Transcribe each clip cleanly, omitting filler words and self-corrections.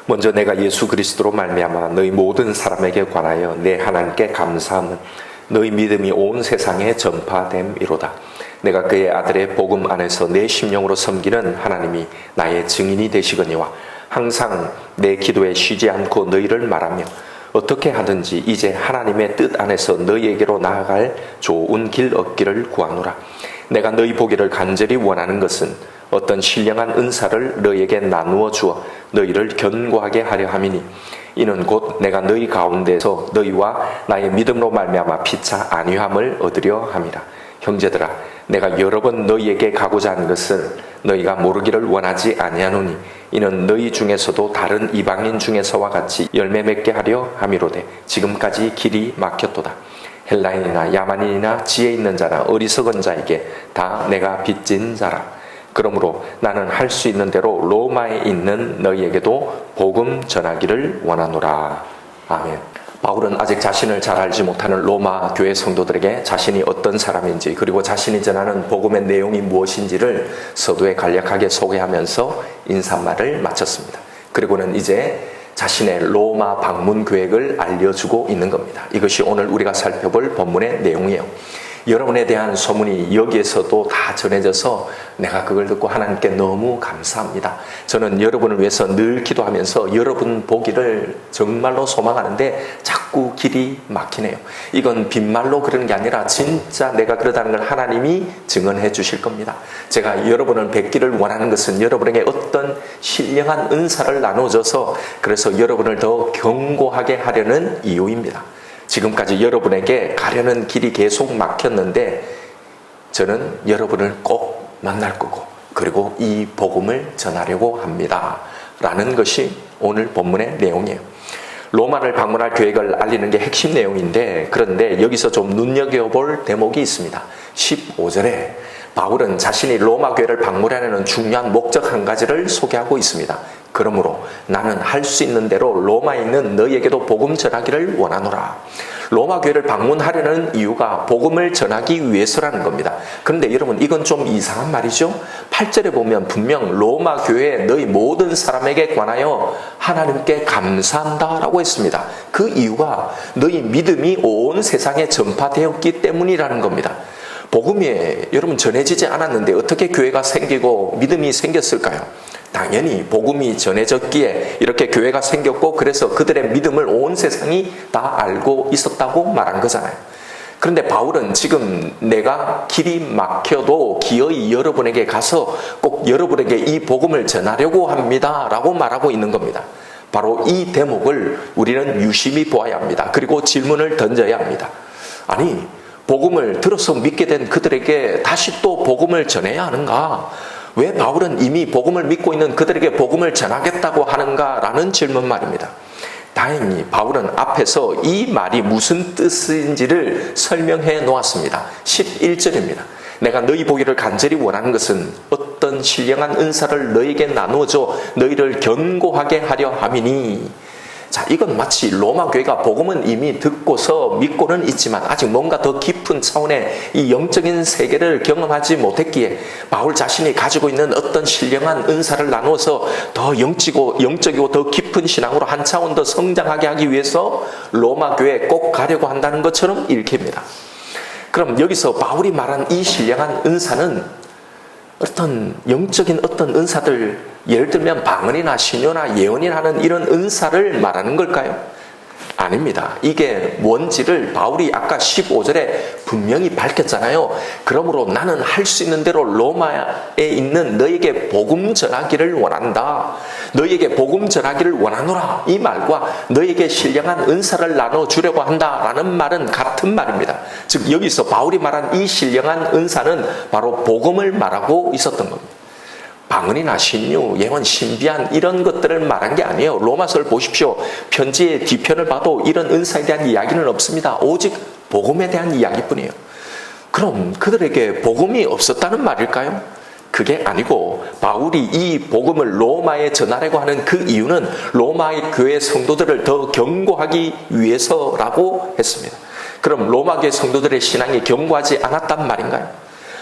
먼저 내가 예수 그리스도로 말미암아 너희 모든 사람에게 관하여 내 하나님께 감사함은 너희 믿음이 온 세상에 전파됨이로다. 내가 그의 아들의 복음 안에서 내 심령으로 섬기는 하나님이 나의 증인이 되시거니와 항상 내 기도에 쉬지 않고 너희를 말하며 어떻게 하든지 이제 하나님의 뜻 안에서 너희에게로 나아갈 좋은 길 얻기를 구하노라. 내가 너희 보기를 간절히 원하는 것은 어떤 신령한 은사를 너희에게 나누어 주어 너희를 견고하게 하려 함이니 이는 곧 내가 너희 가운데서 너희와 나의 믿음으로 말미암아 피차 안위함을 얻으려 함이라. 형제들아, 내가 여러 번 너희에게 가고자 하는 것을 너희가 모르기를 원하지 아니하노니 이는 너희 중에서도 다른 이방인 중에서와 같이 열매 맺게 하려 함이로되 지금까지 길이 막혔도다. 헬라인이나 야만인이나 지혜 있는 자나 어리석은 자에게 다 내가 빚진 자라. 그러므로 나는 할 수 있는 대로 로마에 있는 너희에게도 복음 전하기를 원하노라. 아멘. 바울은 아직 자신을 잘 알지 못하는 로마 교회 성도들에게 자신이 어떤 사람인지 그리고 자신이 전하는 복음의 내용이 무엇인지를 서두에 간략하게 소개하면서 인사말을 마쳤습니다. 그리고는 이제 자신의 로마 방문 계획을 알려주고 있는 겁니다. 이것이 오늘 우리가 살펴볼 본문의 내용이에요. 여러분에 대한 소문이 여기에서도 다 전해져서 내가 그걸 듣고 하나님께 너무 감사합니다. 저는 여러분을 위해서 늘 기도하면서 여러분 보기를 정말로 소망하는데 자꾸 길이 막히네요. 이건 빈말로 그러는 게 아니라 진짜 내가 그러다는 걸 하나님이 증언해 주실 겁니다. 제가 여러분을 뵙기를 원하는 것은 여러분에게 어떤 신령한 은사를 나눠줘서 그래서 여러분을 더 견고하게 하려는 이유입니다. 지금까지 여러분에게 가려는 길이 계속 막혔는데 저는 여러분을 꼭 만날 거고 그리고 이 복음을 전하려고 합니다. 라는 것이 오늘 본문의 내용이에요. 로마를 방문할 계획을 알리는 게 핵심 내용인데 그런데 여기서 좀 눈여겨볼 대목이 있습니다. 15절에 바울은 자신이 로마 교회를 방문하려는 중요한 목적 한 가지를 소개하고 있습니다. 그러므로 나는 할 수 있는 대로 로마에 있는 너희에게도 복음 전하기를 원하노라. 로마 교회를 방문하려는 이유가 복음을 전하기 위해서라는 겁니다. 그런데 여러분 이건 좀 이상한 말이죠. 8절에 보면 분명 로마 교회 너희 모든 사람에게 관하여 하나님께 감사한다 라고 했습니다. 그 이유가 너희 믿음이 온 세상에 전파되었기 때문이라는 겁니다. 복음이 여러분 전해지지 않았는데 어떻게 교회가 생기고 믿음이 생겼을까요? 당연히 복음이 전해졌기에 이렇게 교회가 생겼고 그래서 그들의 믿음을 온 세상이 다 알고 있었다고 말한 거잖아요. 그런데 바울은 지금 내가 길이 막혀도 기어이 여러분에게 가서 꼭 여러분에게 이 복음을 전하려고 합니다 라고 말하고 있는 겁니다. 바로 이 대목을 우리는 유심히 보아야 합니다. 그리고 질문을 던져야 합니다. 아니 복음을 들어서 믿게 된 그들에게 다시 또 복음을 전해야 하는가? 왜 바울은 이미 복음을 믿고 있는 그들에게 복음을 전하겠다고 하는가? 라는 질문 말입니다. 다행히 바울은 앞에서 이 말이 무슨 뜻인지를 설명해 놓았습니다. 11절입니다. 내가 너희 보기를 간절히 원하는 것은 어떤 신령한 은사를 너희에게 나누어줘 너희를 견고하게 하려 함이니. 자, 이건 마치 로마 교회가 복음은 이미 듣고서 믿고는 있지만 아직 뭔가 더 깊은 차원의 이 영적인 세계를 경험하지 못했기에 바울 자신이 가지고 있는 어떤 신령한 은사를 나누어서 더 영적이고 더 깊은 신앙으로 한 차원 더 성장하게 하기 위해서 로마 교회에 꼭 가려고 한다는 것처럼 읽힙니다. 그럼 여기서 바울이 말한 이 신령한 은사는 어떤 영적인 어떤 은사들, 예를 들면 방언이나 신효나 예언이나 하는 이런 은사를 말하는 걸까요? 아닙니다. 이게 뭔지를 바울이 아까 15절에 분명히 밝혔잖아요. 그러므로 나는 할 수 있는 대로 로마에 있는 너에게 복음 전하기를 원한다. 너에게 복음 전하기를 원하노라. 이 말과 너에게 신령한 은사를 나눠주려고 한다라는 말은 같은 말입니다. 즉 여기서 바울이 말한 이 신령한 은사는 바로 복음을 말하고 있었던 겁니다. 방언이나 신유, 예언, 신비한 이런 것들을 말한 게 아니에요. 로마서를 보십시오. 편지의 뒤편을 봐도 이런 은사에 대한 이야기는 없습니다. 오직 복음에 대한 이야기뿐이에요. 그럼 그들에게 복음이 없었다는 말일까요? 그게 아니고 바울이 이 복음을 로마에 전하려고 하는 그 이유는 로마의 교회 성도들을 더 견고하기 위해서라고 했습니다. 그럼 로마 교회 성도들의 신앙이 견고하지 않았단 말인가요?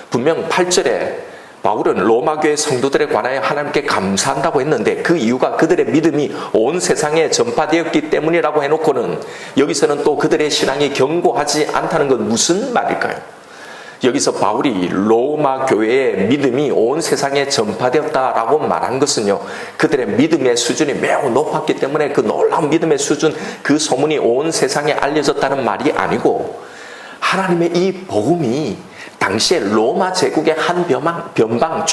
분명 8절에 바울은 로마 교회 성도들에 관하여 하나님께 감사한다고 했는데 그 이유가 그들의 믿음이 온 세상에 전파되었기 때문이라고 해놓고는 여기서는 또 그들의 신앙이 견고하지 않다는 건 무슨 말일까요? 여기서 바울이 로마 교회의 믿음이 온 세상에 전파되었다라고 말한 것은요, 그들의 믿음의 수준이 매우 높았기 때문에 그 놀라운 믿음의 수준, 그 소문이 온 세상에 알려졌다는 말이 아니고, 하나님의 이 복음이 당시에 로마 제국의 한 변방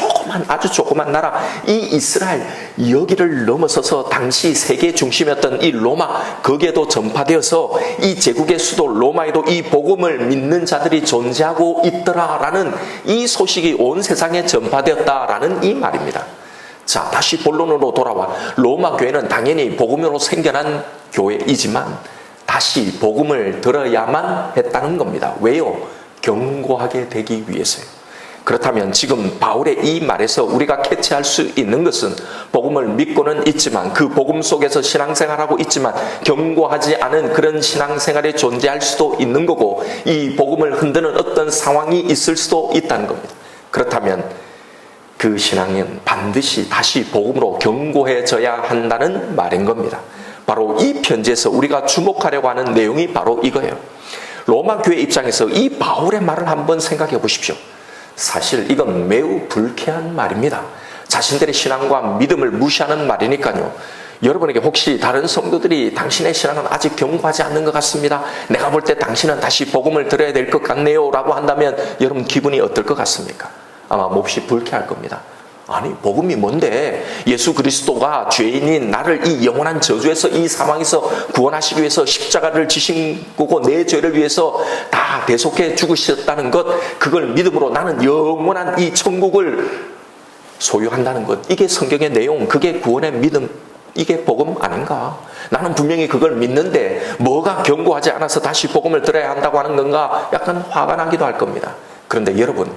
아주 조그만 나라 이 이스라엘 여기를 넘어서서 당시 세계 중심이었던 이 로마, 거기에도 전파되어서 이 제국의 수도 로마에도 이 복음을 믿는 자들이 존재하고 있더라라는 이 소식이 온 세상에 전파되었다라는 이 말입니다. 자, 다시 본론으로 돌아와 로마 교회는 당연히 복음으로 생겨난 교회이지만 다시 복음을 들어야만 했다는 겁니다. 왜요? 견고하게 되기 위해서요. 그렇다면 지금 바울의 이 말에서 우리가 캐치할 수 있는 것은 복음을 믿고는 있지만 그 복음 속에서 신앙생활하고 있지만 견고하지 않은 그런 신앙생활이 존재할 수도 있는 거고, 이 복음을 흔드는 어떤 상황이 있을 수도 있다는 겁니다. 그렇다면 그 신앙은 반드시 다시 복음으로 견고해져야 한다는 말인 겁니다. 바로 이 편지에서 우리가 주목하려고 하는 내용이 바로 이거예요. 로마 교회 입장에서 이 바울의 말을 한번 생각해 보십시오. 사실 이건 매우 불쾌한 말입니다. 자신들의 신앙과 믿음을 무시하는 말이니까요. 여러분에게 혹시 다른 성도들이 당신의 신앙은 아직 견고하지 않는 것 같습니다, 내가 볼 때 당신은 다시 복음을 들어야 될 것 같네요 라고 한다면 여러분 기분이 어떨 것 같습니까? 아마 몹시 불쾌할 겁니다. 아니, 복음이 뭔데? 예수 그리스도가 죄인인 나를 이 영원한 저주에서, 이 사망에서 구원하시기 위해서 십자가를 지신 거고 내 죄를 위해서 다 대속해 죽으셨다는 것, 그걸 믿음으로 나는 영원한 이 천국을 소유한다는 것, 이게 성경의 내용, 그게 구원의 믿음, 이게 복음 아닌가? 나는 분명히 그걸 믿는데 뭐가 견고하지 않아서 다시 복음을 들어야 한다고 하는 건가? 약간 화가 나기도 할 겁니다. 그런데 여러분,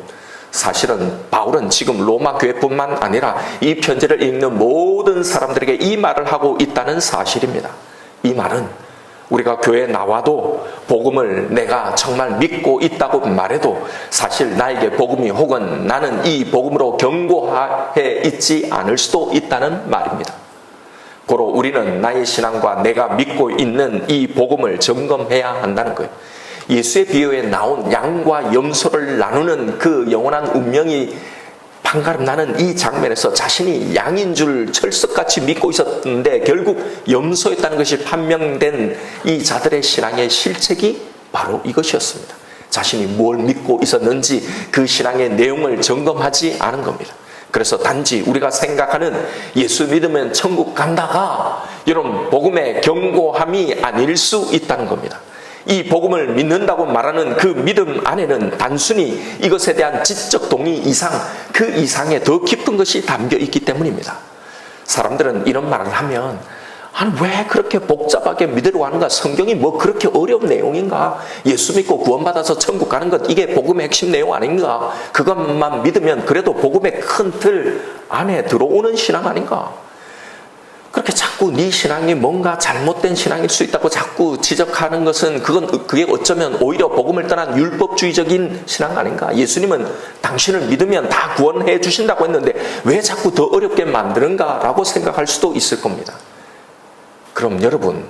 사실은 바울은 지금 로마 교회뿐만 아니라 이 편지를 읽는 모든 사람들에게 이 말을 하고 있다는 사실입니다. 이 말은 우리가 교회에 나와도 복음을 내가 정말 믿고 있다고 말해도 사실 나에게 복음이 혹은 나는 이 복음으로 견고해 있지 않을 수도 있다는 말입니다. 고로 우리는 나의 신앙과 내가 믿고 있는 이 복음을 점검해야 한다는 거예요. 예수의 비유에 나온 양과 염소를 나누는 그 영원한 운명이 판가름 나는 이 장면에서 자신이 양인 줄 철석같이 믿고 있었는데 결국 염소였다는 것이 판명된 이 자들의 신앙의 실책이 바로 이것이었습니다. 자신이 뭘 믿고 있었는지 그 신앙의 내용을 점검하지 않은 겁니다. 그래서 단지 우리가 생각하는 예수 믿으면 천국 간다가 여러분 복음의 견고함이 아닐 수 있다는 겁니다. 이 복음을 믿는다고 말하는 그 믿음 안에는 단순히 이것에 대한 지적 동의 이상, 그 이상에 더 깊은 것이 담겨 있기 때문입니다. 사람들은 이런 말을 하면 아니 왜 그렇게 복잡하게 믿으려고 하는가? 성경이 뭐 그렇게 어려운 내용인가? 예수 믿고 구원받아서 천국 가는 것, 이게 복음의 핵심 내용 아닌가? 그것만 믿으면 그래도 복음의 큰 틀 안에 들어오는 신앙 아닌가? 그렇게 자꾸 네 신앙이 뭔가 잘못된 신앙일 수 있다고 자꾸 지적하는 것은 그게 어쩌면 오히려 복음을 떠난 율법주의적인 신앙 아닌가? 예수님은 당신을 믿으면 다 구원해 주신다고 했는데 왜 자꾸 더 어렵게 만드는가? 라고 생각할 수도 있을 겁니다. 그럼 여러분,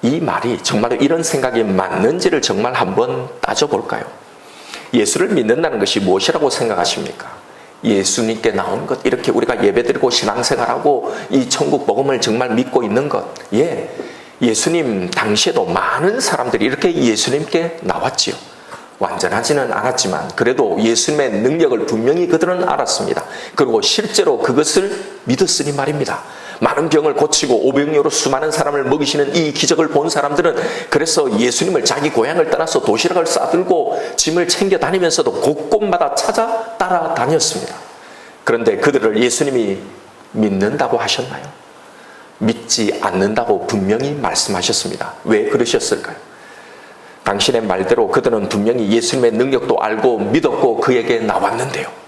이 말이 정말로 이런 생각이 맞는지를 정말 한번 따져볼까요? 예수를 믿는다는 것이 무엇이라고 생각하십니까? 예수님께 나온 것, 이렇게 우리가 예배드리고 신앙생활하고 이 천국 복음을 정말 믿고 있는 것, 예수님 당시에도 많은 사람들이 이렇게 예수님께 나왔지요. 완전하지는 않았지만 그래도 예수님의 능력을 분명히 그들은 알았습니다. 그리고 실제로 그것을 믿었으니 말입니다. 많은 병을 고치고 오병이어로 수많은 사람을 먹이시는 이 기적을 본 사람들은 그래서 예수님을 자기 고향을 떠나서 도시락을 싸들고 짐을 챙겨 다니면서도 곳곳마다 찾아 따라다녔습니다. 그런데 그들을 예수님이 믿는다고 하셨나요? 믿지 않는다고 분명히 말씀하셨습니다. 왜 그러셨을까요? 당신의 말대로 그들은 분명히 예수님의 능력도 알고 믿었고 그에게 나왔는데요.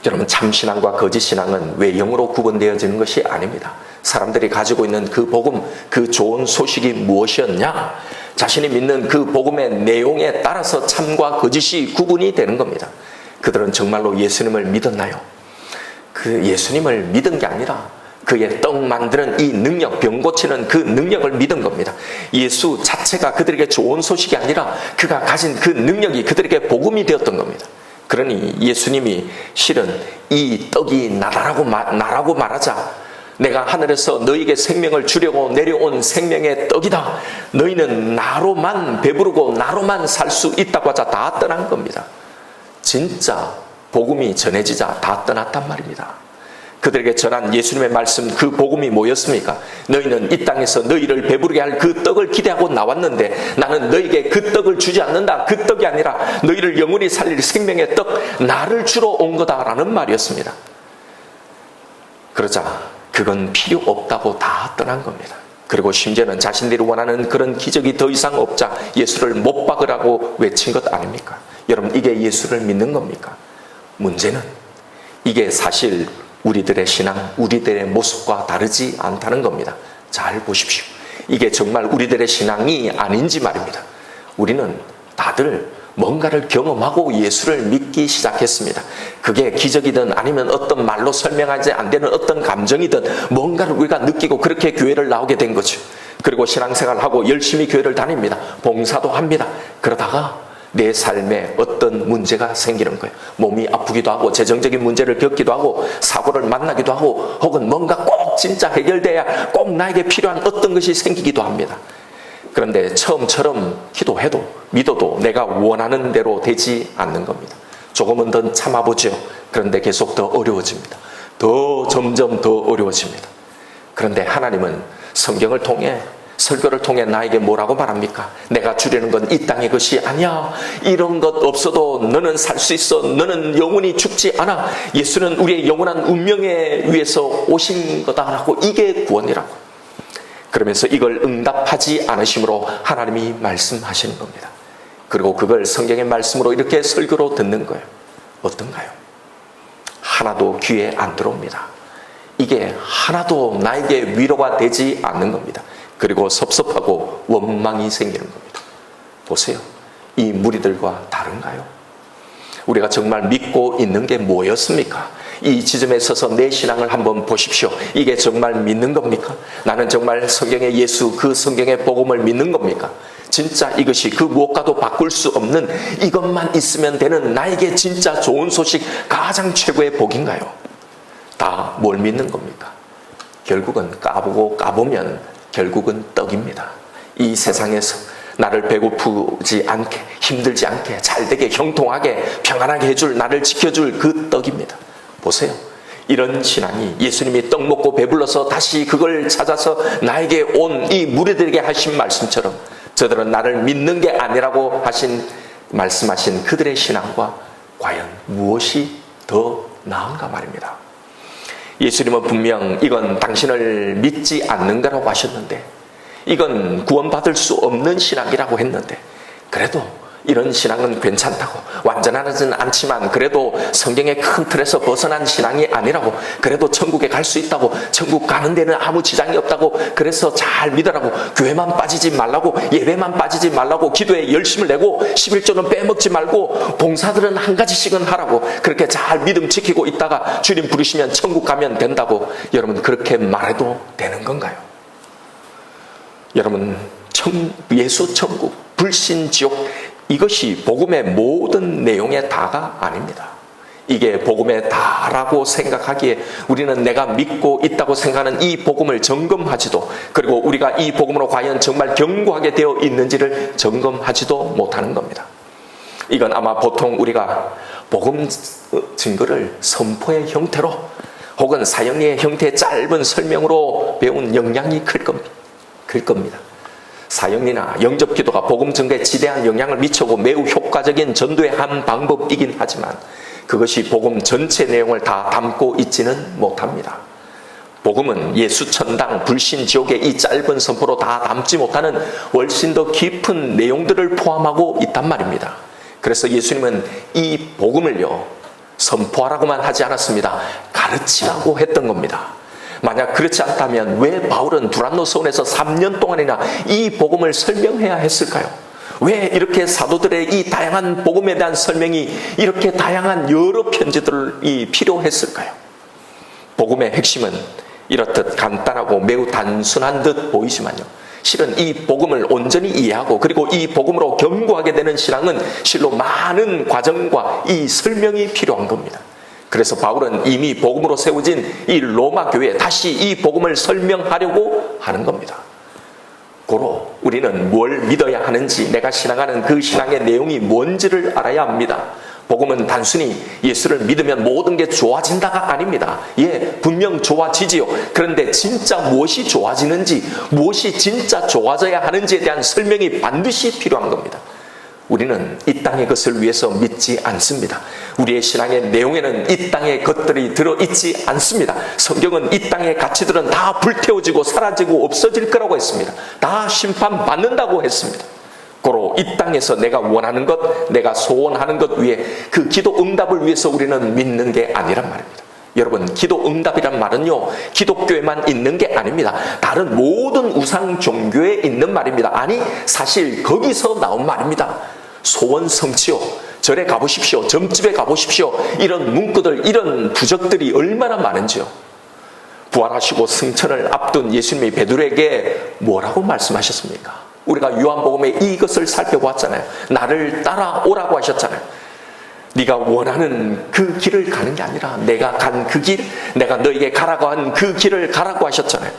여러분, 참신앙과 거짓신앙은 외형으로 구분되어지는 것이 아닙니다. 사람들이 가지고 있는 그 복음, 그 좋은 소식이 무엇이었냐? 자신이 믿는 그 복음의 내용에 따라서 참과 거짓이 구분이 되는 겁니다. 그들은 정말로 예수님을 믿었나요? 그 예수님을 믿은 게 아니라 그의 떡 만드는 이 능력, 병 고치는 그 능력을 믿은 겁니다. 예수 자체가 그들에게 좋은 소식이 아니라 그가 가진 그 능력이 그들에게 복음이 되었던 겁니다. 그러니 예수님이 실은 이 떡이 나라고 말하자, 내가 하늘에서 너희에게 생명을 주려고 내려온 생명의 떡이다, 너희는 나로만 배부르고 나로만 살 수 있다고 하자 다 떠난 겁니다. 진짜 복음이 전해지자 다 떠났단 말입니다. 그들에게 전한 예수님의 말씀, 그 복음이 뭐였습니까? 너희는 이 땅에서 너희를 배부르게 할 그 떡을 기대하고 나왔는데 나는 너희에게 그 떡을 주지 않는다. 그 떡이 아니라 너희를 영원히 살릴 생명의 떡, 나를 주러 온 거다라는 말이었습니다. 그러자 그건 필요 없다고 다 떠난 겁니다. 그리고 심지어는 자신들이 원하는 그런 기적이 더 이상 없자 예수를 못 박으라고 외친 것 아닙니까? 여러분, 이게 예수를 믿는 겁니까? 문제는 이게 사실 우리들의 신앙, 우리들의 모습과 다르지 않다는 겁니다. 잘 보십시오. 이게 정말 우리들의 신앙이 아닌지 말입니다. 우리는 다들 뭔가를 경험하고 예수를 믿기 시작했습니다. 그게 기적이든 아니면 어떤 말로 설명하지 안 되는 어떤 감정이든 뭔가를 우리가 느끼고 그렇게 교회를 나오게 된 거죠. 그리고 신앙생활을 하고 열심히 교회를 다닙니다. 봉사도 합니다. 그러다가 내 삶에 어떤 문제가 생기는 거예요. 몸이 아프기도 하고 재정적인 문제를 겪기도 하고 사고를 만나기도 하고 혹은 뭔가 꼭 진짜 해결돼야 꼭 나에게 필요한 어떤 것이 생기기도 합니다. 그런데 처음처럼 기도해도 믿어도 내가 원하는 대로 되지 않는 겁니다. 조금은 더 참아보죠. 그런데 계속 더 어려워집니다. 점점 더 어려워집니다. 그런데 하나님은 성경을 통해, 설교를 통해 나에게 뭐라고 말합니까? 내가 주려는 건 이 땅의 것이 아니야. 이런 것 없어도 너는 살 수 있어. 너는 영원히 죽지 않아. 예수는 우리의 영원한 운명에 위해서 오신 거다라고, 이게 구원이라고. 그러면서 이걸 응답하지 않으심으로 하나님이 말씀하시는 겁니다. 그리고 그걸 성경의 말씀으로 이렇게 설교로 듣는 거예요. 어떤가요? 하나도 귀에 안 들어옵니다. 이게 하나도 나에게 위로가 되지 않는 겁니다. 그리고 섭섭하고 원망이 생기는 겁니다. 보세요. 이 무리들과 다른가요? 우리가 정말 믿고 있는 게 뭐였습니까? 이 지점에 서서 내 신앙을 한번 보십시오. 이게 정말 믿는 겁니까? 나는 정말 성경의 예수, 그 성경의 복음을 믿는 겁니까? 진짜 이것이 그 무엇과도 바꿀 수 없는, 이것만 있으면 되는 나에게 진짜 좋은 소식, 가장 최고의 복인가요? 다 뭘 믿는 겁니까? 결국은 까보고 까보면 결국은 떡입니다. 이 세상에서 나를 배고프지 않게, 힘들지 않게, 잘되게, 형통하게, 평안하게 해줄, 나를 지켜줄 그 떡입니다. 보세요. 이런 신앙이, 예수님이 떡 먹고 배불러서 다시 그걸 찾아서 나에게 온 이 무리들에게 하신 말씀처럼 저들은 나를 믿는 게 아니라고 말씀하신 그들의 신앙과 과연 무엇이 더 나은가 말입니다. 예수님은 분명 이건 당신을 믿지 않는 거라고 하셨는데, 이건 구원받을 수 없는 신앙이라고 했는데, 그래도 이런 신앙은 괜찮다고, 완전하지는 않지만 그래도 성경의 큰 틀에서 벗어난 신앙이 아니라고, 그래도 천국에 갈 수 있다고, 천국 가는 데는 아무 지장이 없다고, 그래서 잘 믿으라고, 교회만 빠지지 말라고, 예배만 빠지지 말라고, 기도에 열심을 내고 11조는 빼먹지 말고 봉사들은 한 가지씩은 하라고, 그렇게 잘 믿음 지키고 있다가 주님 부르시면 천국 가면 된다고, 여러분 그렇게 말해도 되는 건가요? 여러분, 예수 천국, 불신 지옥, 이것이 복음의 모든 내용의 다가 아닙니다. 이게 복음의 다라고 생각하기에 우리는 내가 믿고 있다고 생각하는 이 복음을 점검하지도, 그리고 우리가 이 복음으로 과연 정말 견고하게 되어 있는지를 점검하지도 못하는 겁니다. 이건 아마 보통 우리가 복음 증거를 선포의 형태로 혹은 사형리의 형태의 짧은 설명으로 배운 영향이 클 겁니다. 사형리나 영접기도가 복음 증거에 지대한 영향을 미치고 매우 효과적인 전도의 한 방법이긴 하지만 그것이 복음 전체 내용을 다 담고 있지는 못합니다. 복음은 예수 천당, 불신 지옥의 이 짧은 선포로 다 담지 못하는 훨씬 더 깊은 내용들을 포함하고 있단 말입니다. 그래서 예수님은 이 복음을요, 선포하라고만 하지 않았습니다. 가르치라고 했던 겁니다. 만약 그렇지 않다면 왜 바울은 두란노 서원에서 3년 동안이나 이 복음을 설명해야 했을까요? 왜 이렇게 사도들의 이 다양한 복음에 대한 설명이 이렇게 다양한 여러 편지들이 필요했을까요? 복음의 핵심은 이렇듯 간단하고 매우 단순한 듯 보이지만요, 실은 이 복음을 온전히 이해하고 그리고 이 복음으로 견고하게 되는 신앙은 실로 많은 과정과 이 설명이 필요한 겁니다. 그래서 바울은 이미 복음으로 세워진 이 로마 교회에 다시 이 복음을 설명하려고 하는 겁니다. 고로 우리는 뭘 믿어야 하는지, 내가 신앙하는 그 신앙의 내용이 뭔지를 알아야 합니다. 복음은 단순히 예수를 믿으면 모든 게 좋아진다가 아닙니다. 예, 분명 좋아지지요. 그런데 진짜 무엇이 좋아지는지, 무엇이 진짜 좋아져야 하는지에 대한 설명이 반드시 필요한 겁니다. 우리는 이 땅의 것을 위해서 믿지 않습니다. 우리의 신앙의 내용에는 이 땅의 것들이 들어있지 않습니다. 성경은 이 땅의 가치들은 다 불태워지고 사라지고 없어질 거라고 했습니다. 다 심판받는다고 했습니다. 고로 이 땅에서 내가 원하는 것, 내가 소원하는 것 위에 그 기도 응답을 위해서 우리는 믿는 게 아니란 말입니다. 여러분, 기도 응답이란 말은요, 기독교에만 있는 게 아닙니다. 다른 모든 우상 종교에 있는 말입니다. 아니, 사실 거기서 나온 말입니다. 소원 성취요, 절에 가보십시오, 점집에 가보십시오, 이런 문구들, 이런 부적들이 얼마나 많은지요. 부활하시고 승천을 앞둔 예수님이 베드로에게 뭐라고 말씀하셨습니까? 우리가 요한복음에 이것을 살펴보았잖아요. 나를 따라오라고 하셨잖아요. 네가 원하는 그 길을 가는 게 아니라 내가 간 그 길, 내가 너에게 가라고 한 그 길을 가라고 하셨잖아요.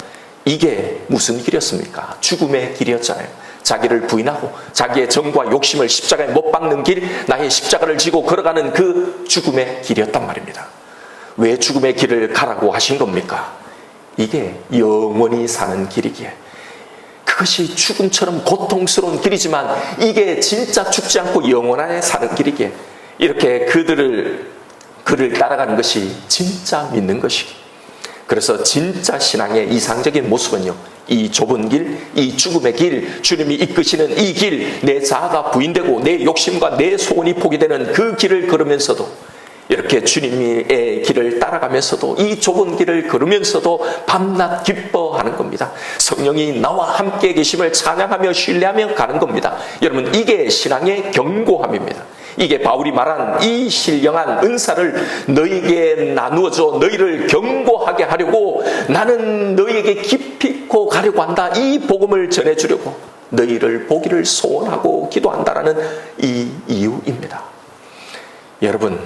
이게 무슨 길이었습니까? 죽음의 길이었잖아요. 자기를 부인하고 자기의 정과 욕심을 십자가에 못 박는 길, 나의 십자가를 지고 걸어가는 그 죽음의 길이었단 말입니다. 왜 죽음의 길을 가라고 하신 겁니까? 이게 영원히 사는 길이기에, 그것이 죽음처럼 고통스러운 길이지만 이게 진짜 죽지 않고 영원하게 사는 길이기에, 이렇게 그를 따라가는 것이 진짜 믿는 것이기. 그래서 진짜 신앙의 이상적인 모습은요, 이 좁은 길, 이 죽음의 길, 주님이 이끄시는 이 길, 내 자아가 부인되고 내 욕심과 내 소원이 포기되는 그 길을 걸으면서도, 이렇게 주님의 길을 따라가면서도, 이 좁은 길을 걸으면서도 밤낮 기뻐하는 겁니다. 성령이 나와 함께 계심을 찬양하며 신뢰하며 가는 겁니다. 여러분, 이게 신앙의 견고함입니다. 이게 바울이 말한 이 신령한 은사를 너희에게 나누어줘 너희를 견고하게 하려고, 나는 너희에게 깊이 있고 가려고 한다, 이 복음을 전해주려고 너희를 보기를 소원하고 기도한다라는 이 이유입니다. 여러분,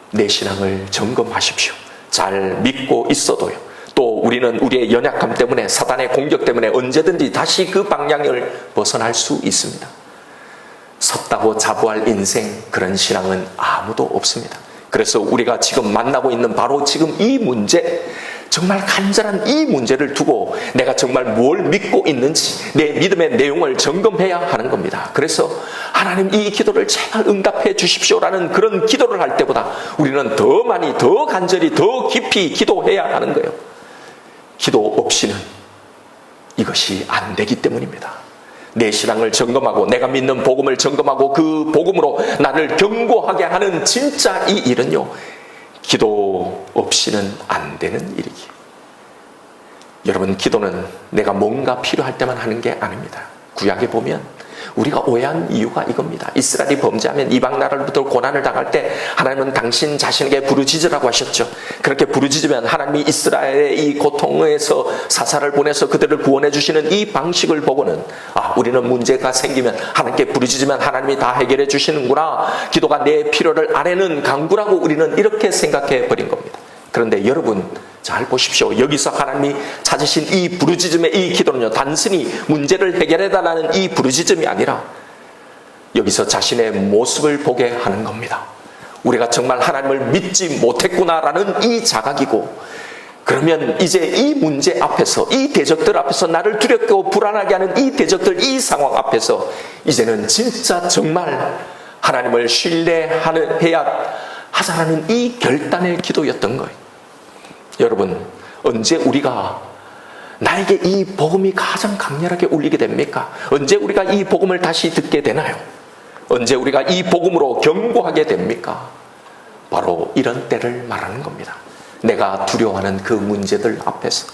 내 신앙을 점검하십시오. 잘 믿고 있어도요, 또 우리는 우리의 연약함 때문에, 사단의 공격 때문에 언제든지 다시 그 방향을 벗어날 수 있습니다. 섰다고 자부할 인생, 그런 신앙은 아무도 없습니다. 그래서 우리가 지금 만나고 있는 바로 지금 이 문제, 정말 간절한 이 문제를 두고 내가 정말 뭘 믿고 있는지, 내 믿음의 내용을 점검해야 하는 겁니다. 그래서 하나님, 이 기도를 제발 응답해 주십시오라는 그런 기도를 할 때보다 우리는 더 많이, 더 간절히, 더 깊이 기도해야 하는 거예요. 기도 없이는 이것이 안 되기 때문입니다. 내 신앙을 점검하고 내가 믿는 복음을 점검하고 그 복음으로 나를 견고하게 하는 진짜 이 일은요, 기도 없이는 안 되는 일이기. 여러분, 기도는 내가 뭔가 필요할 때만 하는 게 아닙니다. 구약에 보면 우리가 오해한 이유가 이겁니다. 이스라엘이 범죄하면 이방 나라로부터 고난을 당할 때 하나님은 당신 자신에게 부르짖으라고 하셨죠. 그렇게 부르짖으면 하나님이 이스라엘의 이 고통에서 사사를 보내서 그들을 구원해 주시는 이 방식을 보고는, 아, 우리는 문제가 생기면 하나님께 부르짖으면 하나님이 다 해결해 주시는구나, 기도가 내 필요를 아뢰는 강구라고 우리는 이렇게 생각해 버린 겁니다. 그런데 여러분, 잘 보십시오. 여기서 하나님이 찾으신 이 부르짖음의 이 기도는요, 단순히 문제를 해결해달라는 이 부르짖음이 아니라 여기서 자신의 모습을 보게 하는 겁니다. 우리가 정말 하나님을 믿지 못했구나라는 이 자각이고, 그러면 이제 이 문제 앞에서, 이 대적들 앞에서, 나를 두렵고 불안하게 하는 이 대적들, 이 상황 앞에서 이제는 진짜 정말 하나님을 신뢰해야 하자라는 이 결단의 기도였던 거예요. 여러분, 언제 우리가 나에게 이 복음이 가장 강렬하게 울리게 됩니까? 언제 우리가 이 복음을 다시 듣게 되나요? 언제 우리가 이 복음으로 견고하게 됩니까? 바로 이런 때를 말하는 겁니다. 내가 두려워하는 그 문제들 앞에서,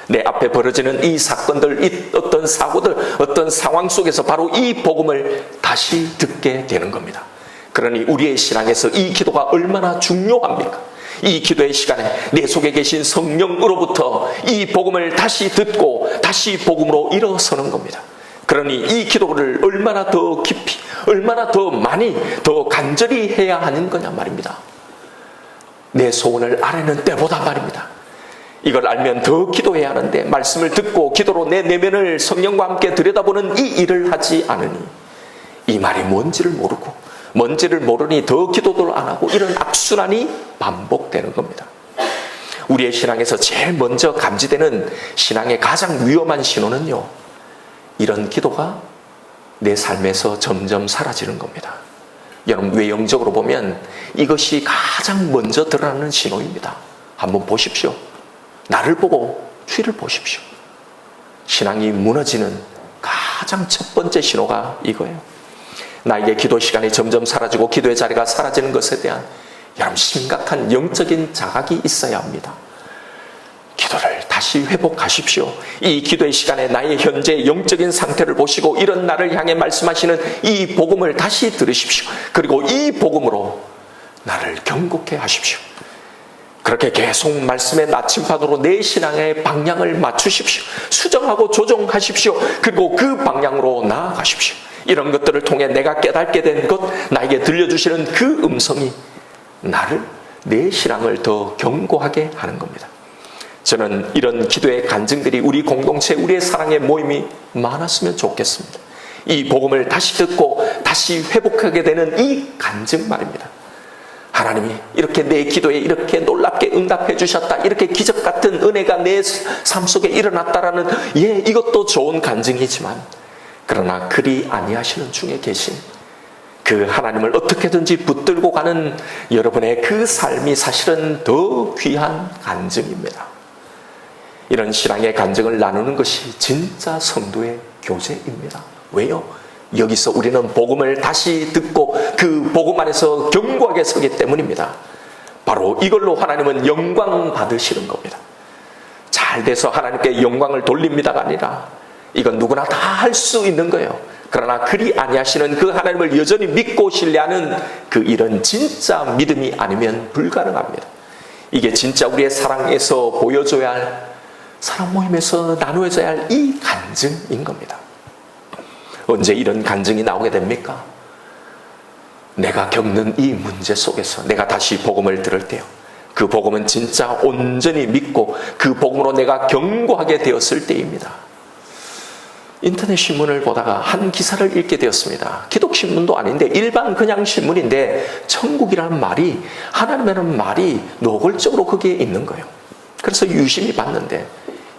내 앞에 벌어지는 이 사건들, 이 어떤 사고들, 어떤 상황 속에서 바로 이 복음을 다시 듣게 되는 겁니다. 그러니 우리의 신앙에서 이 기도가 얼마나 중요합니까? 이 기도의 시간에 내 속에 계신 성령으로부터 이 복음을 다시 듣고 다시 복음으로 일어서는 겁니다. 그러니 이 기도를 얼마나 더 깊이, 얼마나 더 많이, 더 간절히 해야 하는 거냐 말입니다. 내 소원을 아뢰는 때보다 말입니다. 이걸 알면 더 기도해야 하는데 말씀을 듣고 기도로 내 내면을 성령과 함께 들여다보는 이 일을 하지 않으니 이 말이 뭔지를 모르고 뭔지를 모르니 더 기도도 안 하고 이런 악순환이 반복되는 겁니다. 우리의 신앙에서 제일 먼저 감지되는 신앙의 가장 위험한 신호는요, 이런 기도가 내 삶에서 점점 사라지는 겁니다. 여러분, 외형적으로 보면 이것이 가장 먼저 드러나는 신호입니다. 한번 보십시오. 나를 보고 주위를 보십시오. 신앙이 무너지는 가장 첫 번째 신호가 이거예요. 나에게 기도 시간이 점점 사라지고 기도의 자리가 사라지는 것에 대한 여러분 심각한 영적인 자각이 있어야 합니다. 기도를 다시 회복하십시오. 이 기도의 시간에 나의 현재 영적인 상태를 보시고 이런 나를 향해 말씀하시는 이 복음을 다시 들으십시오. 그리고 이 복음으로 나를 경고케 하십시오. 그렇게 계속 말씀의 나침반으로 내 신앙의 방향을 맞추십시오. 수정하고 조정하십시오. 그리고 그 방향으로 나아가십시오. 이런 것들을 통해 내가 깨닫게 된 것, 나에게 들려주시는 그 음성이 나를, 내 신앙을 더 견고하게 하는 겁니다. 저는 이런 기도의 간증들이 우리 공동체, 우리의 사랑의 모임이 많았으면 좋겠습니다. 이 복음을 다시 듣고 다시 회복하게 되는 이 간증 말입니다. 하나님이 이렇게 내 기도에 이렇게 놀랍게 응답해 주셨다, 이렇게 기적 같은 은혜가 내 삶 속에 일어났다라는, 이것도 좋은 간증이지만 그러나 그리 아니하시는 중에 계신 그 하나님을 어떻게든지 붙들고 가는 여러분의 그 삶이 사실은 더 귀한 간증입니다. 이런 신앙의 간증을 나누는 것이 진짜 성도의 교제입니다. 왜요? 여기서 우리는 복음을 다시 듣고 그 복음 안에서 견고하게 서기 때문입니다. 바로 이걸로 하나님은 영광 받으시는 겁니다. 잘 돼서 하나님께 영광을 돌립니다가 아니라 이건 누구나 다 할 수 있는 거예요. 그러나 그리 아니하시는 그 하나님을 여전히 믿고 신뢰하는 그 일은 진짜 믿음이 아니면 불가능합니다. 이게 진짜 우리의 사랑에서 보여줘야 할, 사랑 모임에서 나누어져야 할 이 간증인 겁니다. 언제 이런 간증이 나오게 됩니까? 내가 겪는 이 문제 속에서 내가 다시 복음을 들을 때요, 그 복음은 진짜 온전히 믿고 그 복음으로 내가 견고하게 되었을 때입니다. 인터넷 신문을 보다가 한 기사를 읽게 되었습니다. 기독신문도 아닌데 일반 그냥 신문인데 천국이라는 말이, 하나님이라는 말이 노골적으로 거기에 있는 거예요. 그래서 유심히 봤는데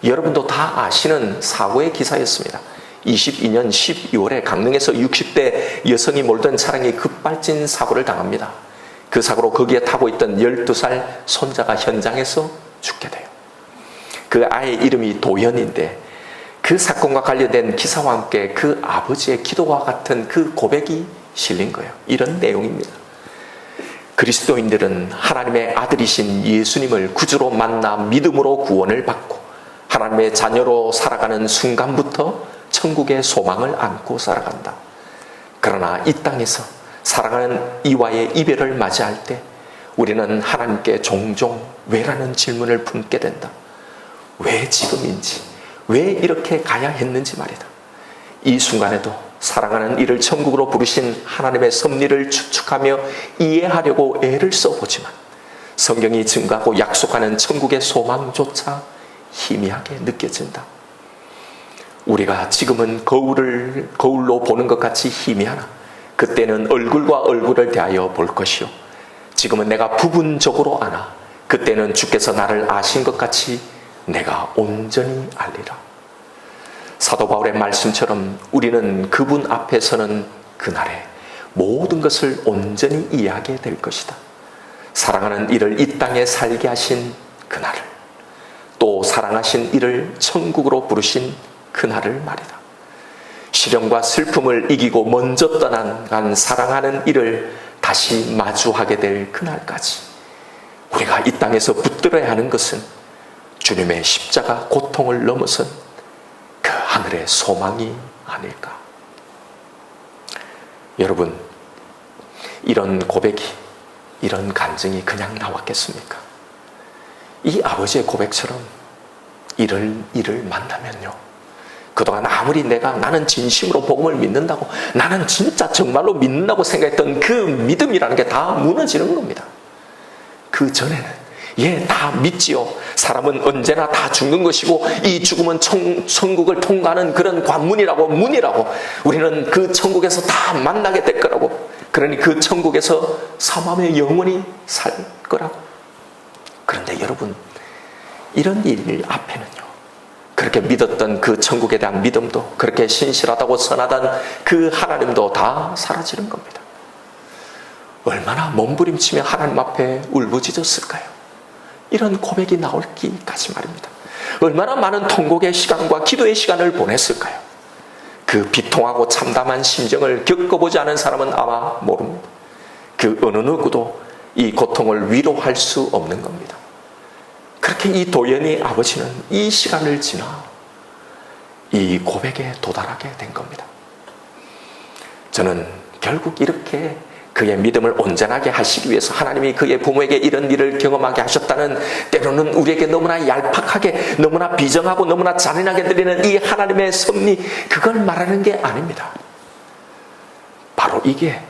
여러분도 다 아시는 사고의 기사였습니다. 22년 12월에 강릉에서 60대 여성이 몰던 차량이 급발진 사고를 당합니다. 그 사고로 거기에 타고 있던 12살 손자가 현장에서 죽게 돼요. 그 아이의 이름이 도연인데 그 사건과 관련된 기사와 함께 그 아버지의 기도와 같은 그 고백이 실린 거예요. 이런 내용입니다. 그리스도인들은 하나님의 아들이신 예수님을 구주로 만나 믿음으로 구원을 받고 하나님의 자녀로 살아가는 순간부터 천국의 소망을 안고 살아간다. 그러나 이 땅에서 사랑하는 이와의 이별을 맞이할 때 우리는 하나님께 종종 왜라는 질문을 품게 된다. 왜 지금인지, 왜 이렇게 가야 했는지 말이다. 이 순간에도 사랑하는 이를 천국으로 부르신 하나님의 섭리를 추측하며 이해하려고 애를 써보지만 성경이 증거하고 약속하는 천국의 소망조차 희미하게 느껴진다. 우리가 지금은 거울로 보는 것 같이 희미하나 그때는 얼굴과 얼굴을 대하여 볼 것이요, 지금은 내가 부분적으로 아나 그때는 주께서 나를 아신 것 같이 내가 온전히 알리라. 사도 바울의 말씀처럼 우리는 그분 앞에서는 그날에 모든 것을 온전히 이해하게 될 것이다. 사랑하는 이를 이 땅에 살게 하신 그날을, 또 사랑하신 이를 천국으로 부르신 그날을 말이다. 시련과 슬픔을 이기고 먼저 떠난 사랑하는 이를 다시 마주하게 될 그날까지 우리가 이 땅에서 붙들어야 하는 것은 주님의 십자가 고통을 넘어선 그 하늘의 소망이 아닐까. 여러분, 이런 고백이, 이런 간증이 그냥 나왔겠습니까? 이 아버지의 고백처럼 이를 만나면요, 그동안 아무리 나는 진심으로 복음을 믿는다고, 나는 진짜 정말로 믿는다고 생각했던 그 믿음이라는 게 다 무너지는 겁니다. 그 전에는 다 믿지요. 사람은 언제나 다 죽는 것이고 이 죽음은 천국을 통과하는 그런 관문이라고, 문이라고, 우리는 그 천국에서 다 만나게 될 거라고, 그러니 그 천국에서 사람의 영원히 살 거라고. 그런데 여러분, 이런 일 앞에는요, 그렇게 믿었던 그 천국에 대한 믿음도, 그렇게 신실하다고 선하던 그 하나님도 다 사라지는 겁니다. 얼마나 몸부림치며 하나님 앞에 울부짖었을까요? 이런 고백이 나올기까지 말입니다. 얼마나 많은 통곡의 시간과 기도의 시간을 보냈을까요? 그 비통하고 참담한 심정을 겪어보지 않은 사람은 아마 모릅니다. 그 어느 누구도 이 고통을 위로할 수 없는 겁니다. 그렇게 이 도연이 아버지는 이 시간을 지나 이 고백에 도달하게 된 겁니다. 저는 결국 이렇게 그의 믿음을 온전하게 하시기 위해서 하나님이 그의 부모에게 이런 일을 경험하게 하셨다는, 때로는 우리에게 너무나 얄팍하게, 너무나 비정하고 너무나 잔인하게 들리는 이 하나님의 섭리, 그걸 말하는 게 아닙니다. 바로 이게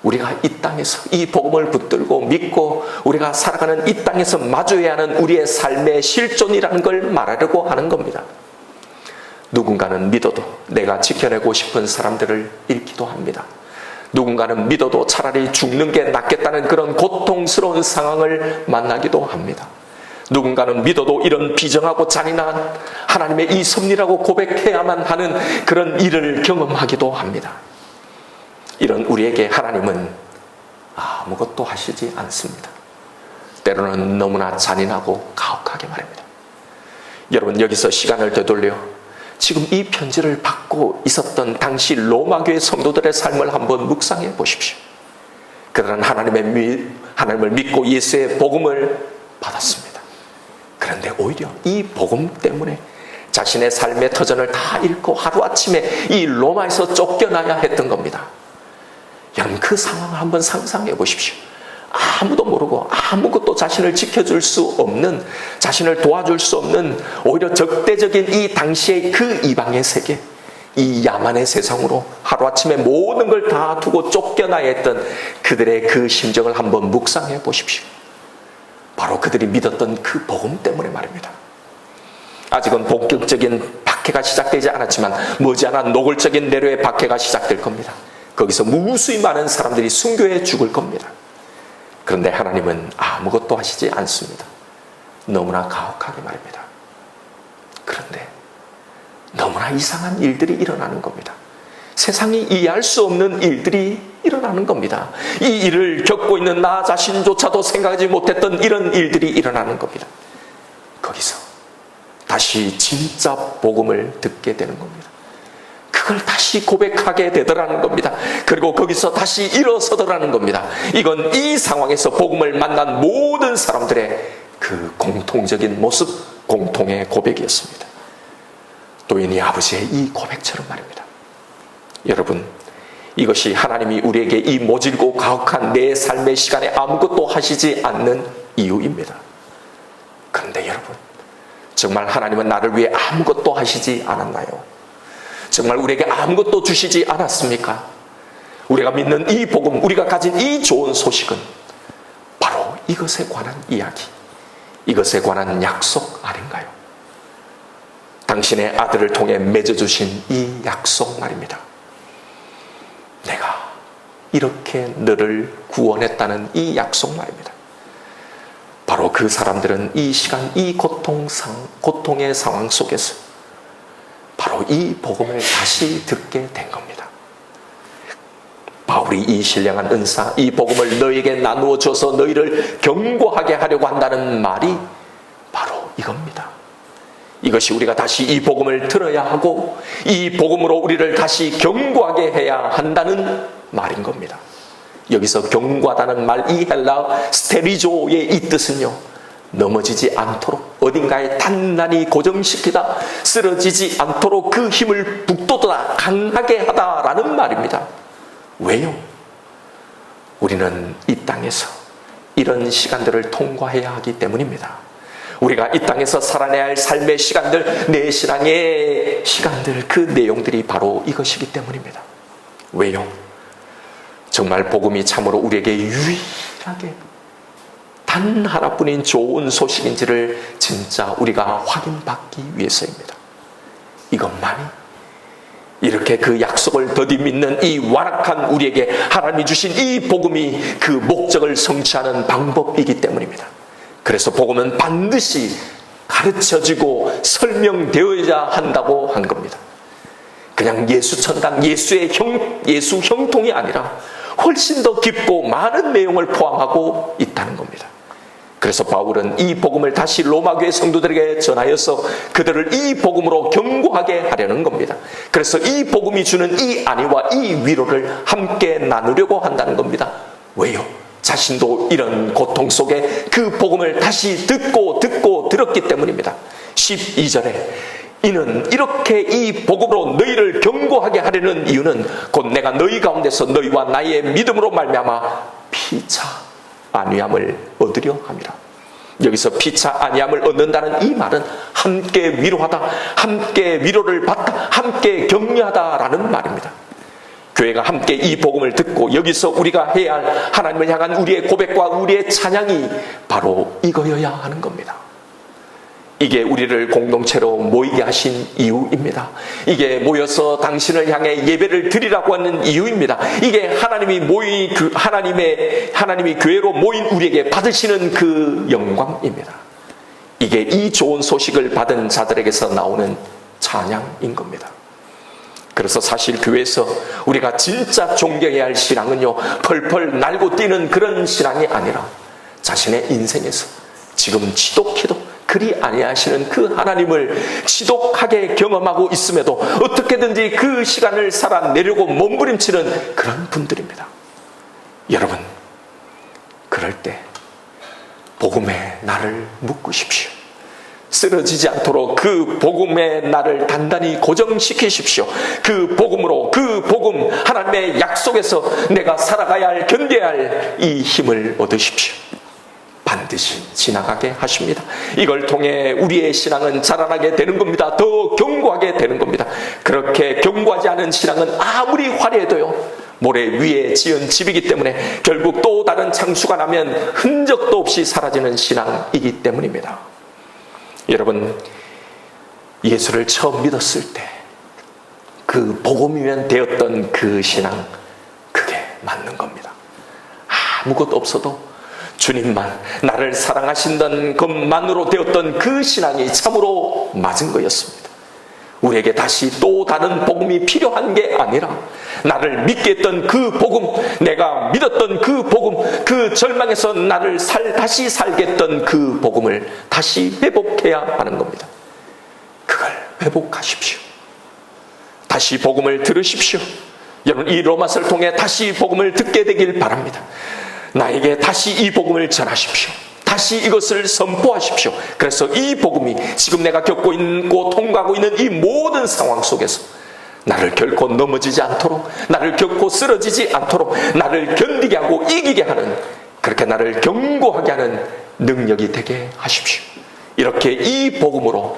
우리가 이 땅에서 이 복음을 붙들고 믿고 우리가 살아가는 이 땅에서 마주해야 하는 우리의 삶의 실존이라는 걸 말하려고 하는 겁니다. 누군가는 믿어도 내가 지켜내고 싶은 사람들을 잃기도 합니다. 누군가는 믿어도 차라리 죽는 게 낫겠다는 그런 고통스러운 상황을 만나기도 합니다. 누군가는 믿어도 이런 비정하고 잔인한 하나님의 이 섭리라고 고백해야만 하는 그런 일을 경험하기도 합니다. 이런 우리에게 하나님은 아무것도 하시지 않습니다. 때로는 너무나 잔인하고 가혹하게 말입니다. 여러분, 여기서 시간을 되돌려 지금 이 편지를 받고 있었던 당시 로마교회 성도들의 삶을 한번 묵상해 보십시오. 그들은 하나님을 믿고 예수의 복음을 받았습니다. 그런데 오히려 이 복음 때문에 자신의 삶의 터전을 다 잃고 하루아침에 이 로마에서 쫓겨나야 했던 겁니다. 여러분, 그 상황을 한번 상상해 보십시오. 아무도 모르고 아무것도 자신을 지켜줄 수 없는, 자신을 도와줄 수 없는, 오히려 적대적인 이 당시의 그 이방의 세계, 이 야만의 세상으로 하루아침에 모든 걸 다 두고 쫓겨나야 했던 그들의 그 심정을 한번 묵상해 보십시오. 바로 그들이 믿었던 그 복음 때문에 말입니다. 아직은 본격적인 박해가 시작되지 않았지만 머지않아 노골적인 내로의 박해가 시작될 겁니다. 거기서 무수히 많은 사람들이 순교해 죽을 겁니다. 그런데 하나님은 아무것도 하시지 않습니다. 너무나 가혹하게 말입니다. 그런데 너무나 이상한 일들이 일어나는 겁니다. 세상이 이해할 수 없는 일들이 일어나는 겁니다. 이 일을 겪고 있는 나 자신조차도 생각하지 못했던 이런 일들이 일어나는 겁니다. 거기서 다시 진짜 복음을 듣게 되는 겁니다. 그걸 다시 고백하게 되더라는 겁니다. 그리고 거기서 다시 일어서더라는 겁니다. 이건 이 상황에서 복음을 만난 모든 사람들의 그 공통적인 모습, 공통의 고백이었습니다. 도인이 아버지의 이 고백처럼 말입니다. 여러분, 이것이 하나님이 우리에게 이 모질고 가혹한 내 삶의 시간에 아무것도 하시지 않는 이유입니다. 그런데 여러분, 정말 하나님은 나를 위해 아무것도 하시지 않았나요? 정말 우리에게 아무것도 주시지 않았습니까? 우리가 믿는 이 복음, 우리가 가진 이 좋은 소식은 바로 이것에 관한 이야기, 이것에 관한 약속 아닌가요? 당신의 아들을 통해 맺어주신 이 약속 말입니다. 내가 이렇게 너를 구원했다는 이 약속 말입니다. 바로 그 사람들은 이 시간, 이 고통의 상황 속에서 바로 이 복음을 다시 듣게 된 겁니다. 바울이 이 신령한 은사, 이 복음을 너에게 나누어 줘서 너희를 경고하게 하려고 한다는 말이 바로 이겁니다. 이것이 우리가 다시 이 복음을 들어야 하고 이 복음으로 우리를 다시 경고하게 해야 한다는 말인 겁니다. 여기서 경고하다는 말, 이 헬라 스테리조의 이 뜻은요, 넘어지지 않도록 어딘가에 단단히 고정시키다, 쓰러지지 않도록 그 힘을 북돋아 강하게 하다라는 말입니다. 왜요? 우리는 이 땅에서 이런 시간들을 통과해야 하기 때문입니다. 우리가 이 땅에서 살아내야 할 삶의 시간들, 내 신앙의 시간들, 그 내용들이 바로 이것이기 때문입니다. 왜요? 정말 복음이 참으로 우리에게 유일하게 단 하나뿐인 좋은 소식인지를 진짜 우리가 확인받기 위해서입니다. 이것만이 이렇게 그 약속을 더디 믿는 이 완악한 우리에게 하나님이 주신 이 복음이 그 목적을 성취하는 방법이기 때문입니다. 그래서 복음은 반드시 가르쳐지고 설명되어야 한다고 한 겁니다. 그냥 예수천당, 예수 형통이 아니라 훨씬 더 깊고 많은 내용을 포함하고 있다는 겁니다. 그래서 바울은 이 복음을 다시 로마 교회 성도들에게 전하여서 그들을 이 복음으로 견고하게 하려는 겁니다. 그래서 이 복음이 주는 이 안위와 이 위로를 함께 나누려고 한다는 겁니다. 왜요? 자신도 이런 고통 속에 그 복음을 다시 듣고 들었기 때문입니다. 12절에 이는 이렇게 이 복음으로 너희를 견고하게 하려는 이유는 곧 내가 너희 가운데서 너희와 나의 믿음으로 말미암아 피차 안위함을 얻으려 함이라. 여기서 피차 안위함을 얻는다는 이 말은 함께 위로하다, 함께 위로를 받다, 함께 격려하다라는 말입니다. 교회가 함께 이 복음을 듣고 여기서 우리가 해야 할 하나님을 향한 우리의 고백과 우리의 찬양이 바로 이거여야 하는 겁니다. 이게 우리를 공동체로 모이게 하신 이유입니다. 이게 모여서 당신을 향해 예배를 드리라고 하는 이유입니다. 이게 하나님이 교회로 모인 우리에게 받으시는 그 영광입니다. 이게 이 좋은 소식을 받은 자들에게서 나오는 찬양인 겁니다. 그래서 사실 교회에서 우리가 진짜 존경해야 할 신앙은요, 펄펄 날고 뛰는 그런 신앙이 아니라 자신의 인생에서 지금 지독히도 그리 아니하시는 그 하나님을 지독하게 경험하고 있음에도 어떻게든지 그 시간을 살아내려고 몸부림치는 그런 분들입니다. 여러분, 그럴 때 복음의 날을 묶으십시오. 쓰러지지 않도록 그 복음의 날을 단단히 고정시키십시오. 그 복음으로, 그 복음 하나님의 약속에서 내가 살아가야 할, 견뎌야 할 이 힘을 얻으십시오. 반드시 지나가게 하십니다. 이걸 통해 우리의 신앙은 자라나게 되는 겁니다. 더 견고하게 되는 겁니다. 그렇게 견고하지 않은 신앙은 아무리 화려해도요, 모래 위에 지은 집이기 때문에 결국 또 다른 창수가 나면 흔적도 없이 사라지는 신앙이기 때문입니다. 여러분, 예수를 처음 믿었을 때 그 복음이면 되었던 그 신앙, 그게 맞는 겁니다. 아무것도 없어도 주님만, 나를 사랑하신다는 것만으로 되었던 그 신앙이 참으로 맞은 거였습니다. 우리에게 다시 또 다른 복음이 필요한 게 아니라 나를 믿게 했던 그 복음, 내가 믿었던 그 복음, 그 절망에서 나를 다시 살게 했던 그 복음을 다시 회복해야 하는 겁니다. 그걸 회복하십시오. 다시 복음을 들으십시오. 여러분, 이 로마서를 통해 다시 복음을 듣게 되길 바랍니다. 나에게 다시 이 복음을 전하십시오. 다시 이것을 선포하십시오. 그래서 이 복음이 지금 내가 겪고 있고 통과하고 있는 이 모든 상황 속에서 나를 결코 넘어지지 않도록, 나를 결코 쓰러지지 않도록, 나를 견디게 하고 이기게 하는, 그렇게 나를 견고하게 하는 능력이 되게 하십시오. 이렇게 이 복음으로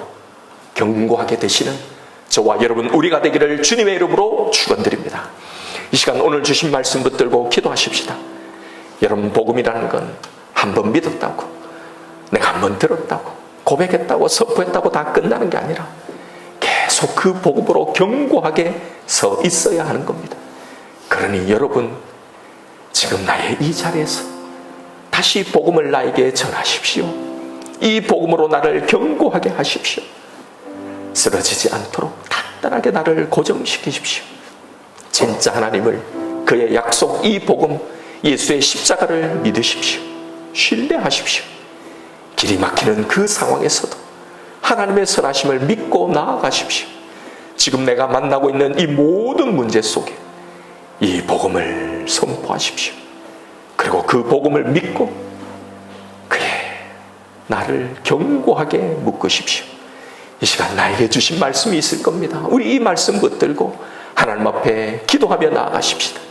견고하게 되시는 저와 여러분 우리가 되기를 주님의 이름으로 축원드립니다. 이 시간 오늘 주신 말씀 붙들고 기도하십시다. 여러분, 복음이라는 건 한 번 믿었다고, 내가 한 번 들었다고, 고백했다고, 선포했다고 다 끝나는 게 아니라 계속 그 복음으로 견고하게 서 있어야 하는 겁니다. 그러니 여러분, 지금 나의 이 자리에서 다시 복음을 나에게 전하십시오. 이 복음으로 나를 견고하게 하십시오. 쓰러지지 않도록 단단하게 나를 고정시키십시오. 진짜 하나님을, 그의 약속, 이 복음, 예수의 십자가를 믿으십시오. 신뢰하십시오. 길이 막히는 그 상황에서도 하나님의 선하심을 믿고 나아가십시오. 지금 내가 만나고 있는 이 모든 문제 속에 이 복음을 선포하십시오. 그리고 그 복음을 믿고, 그래, 나를 견고하게 묶으십시오. 이 시간 나에게 주신 말씀이 있을 겁니다. 우리 이 말씀 붙들고 하나님 앞에 기도하며 나아가십시다.